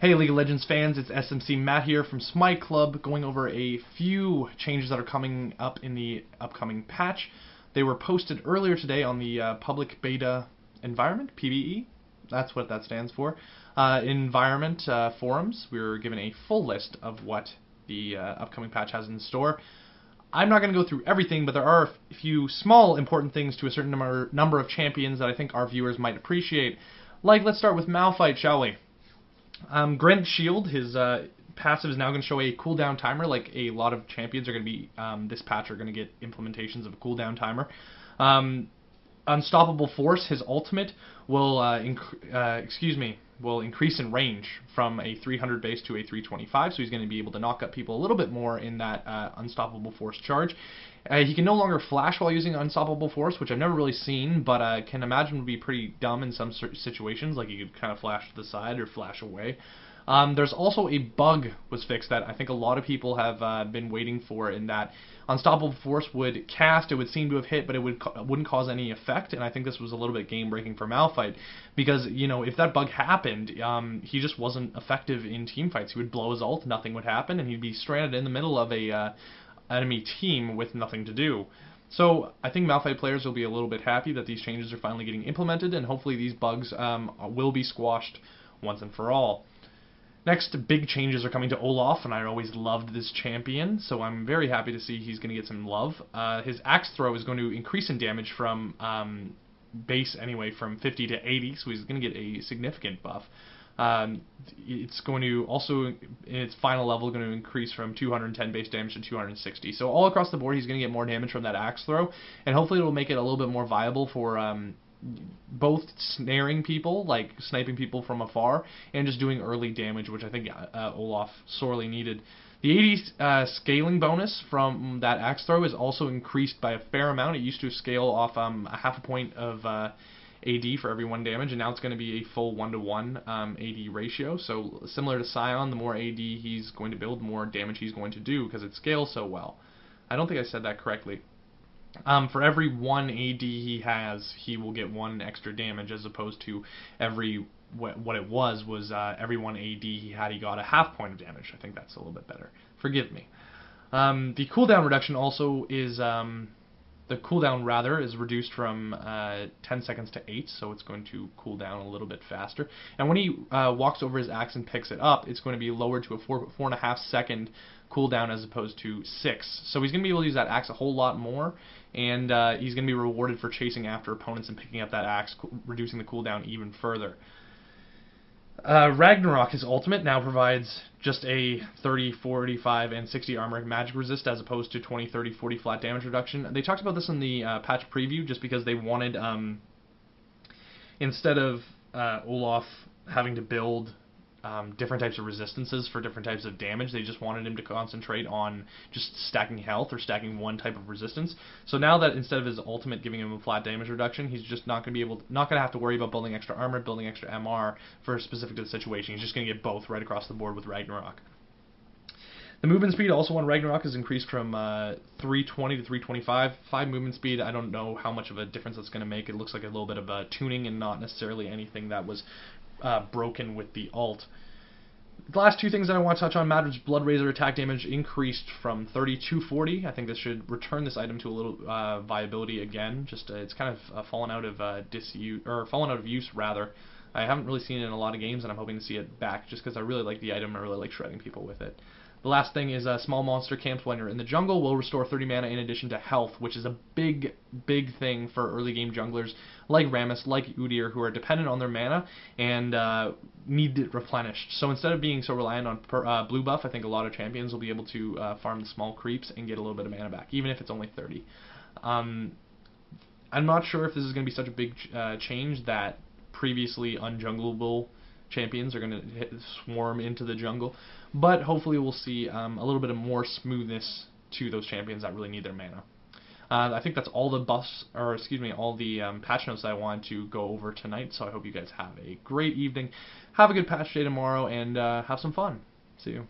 Hey League of Legends fans, it's SMC Matt here from Smite Club, going over a few changes that are coming up in the upcoming patch. They were posted earlier today on the public beta environment, PBE, that's what that stands for, environment forums. We were given a full list of what the upcoming patch has in store. I'm not going to go through everything, but there are a few small important things to a certain number of champions that I think our viewers might appreciate. Like, let's start with Malphite, shall we? Grant Shield, his passive is now going to show a cooldown timer, like a lot of champions are going to be, this patch are going to get implementations of a cooldown timer. Unstoppable Force, his ultimate, will increase in range from a 300 base to a 325, so he's going to be able to knock up people a little bit more in that Unstoppable Force charge. He can no longer flash while using Unstoppable Force, which I've never really seen, but I can imagine would be pretty dumb in some situations, like you could kind of flash to the side or flash away. There's also a bug was fixed that I think a lot of people have been waiting for, in that Unstoppable Force would cast, it would seem to have hit, but it wouldn't cause any effect, and I think this was a little bit game-breaking for Malphite, because, you know, if that bug happened, he just wasn't effective in team fights. He would blow his ult, nothing would happen, and he'd be stranded in the middle of a enemy team with nothing to do. So I think Malphite players will be a little bit happy that these changes are finally getting implemented, and hopefully these bugs will be squashed once and for all. Next, big changes are coming to Olaf, and I always loved this champion, so I'm very happy to see he's going to get some love. His axe throw is going to increase in damage from base anyway, from 50 to 80, so he's going to get a significant buff. It's going to also, in its final level, going to increase from 210 base damage to 260. So all across the board, he's going to get more damage from that axe throw, and hopefully it will make it a little bit more viable for both snaring people, like sniping people from afar, and just doing early damage, which I think Olaf sorely needed. The 80 scaling bonus from that axe throw is also increased by a fair amount. It used to scale off a half a point of AD for every 1 damage, and now it's going to be a full 1-to-1 AD ratio. So similar to Scion, the more AD he's going to build, the more damage he's going to do, because it scales so well. I don't think I said that correctly. For every 1 AD he has, he will get 1 extra damage, as opposed to every what it was every 1 AD he had, he got a half point of damage. I think that's a little bit better. Forgive me. The cooldown reduction also is the cooldown rather is reduced from 10 seconds to 8, so it's going to cool down a little bit faster. And when he walks over his axe and picks it up, it's going to be lowered to a 4.5 second cooldown as opposed to 6. So he's going to be able to use that axe a whole lot more, and he's going to be rewarded for chasing after opponents and picking up that axe, reducing the cooldown even further. Ragnarok, his ultimate, now provides just a 30, 45, and 60 armor magic resist, as opposed to 20, 30, 40 flat damage reduction. They talked about this in the patch preview, just because they wanted, instead of Olaf having to build different types of resistances for different types of damage, they just wanted him to concentrate on just stacking health or stacking one type of resistance. So now that instead of his ultimate giving him a flat damage reduction, he's just not going to have to worry about building extra armor, building extra MR for specific to the situation. He's just going to get both right across the board with Ragnarok. The movement speed also on Ragnarok is increased from 320 to 325. 5 movement speed, I don't know how much of a difference that's going to make. It looks like a little bit of tuning and not necessarily anything that was broken with the ult. The last two things that I want to touch on: Madrid's Blood Razor attack damage increased from 30 to 40. I think this should return this item to a little viability again. Just it's kind of fallen out of use rather. I haven't really seen it in a lot of games, and I'm hoping to see it back, just because I really like the item. I really like shredding people with it. The last thing is small monster camps when you're in the jungle will restore 30 mana in addition to health, which is a big thing for early game junglers like Rammus, like Udyr, who are dependent on their mana and need it replenished. So instead of being so reliant on blue buff, I think a lot of champions will be able to farm the small creeps and get a little bit of mana back, even if it's only 30. I'm not sure if this is going to be such a big change that previously unjungleable champions are going to swarm into the jungle, but hopefully we'll see a little bit of more smoothness to those champions that really need their mana. I think that's all the buffs, or excuse me, all the patch notes that I wanted to go over tonight, so I hope you guys have a great evening, have a good patch day tomorrow, and have some fun. See you.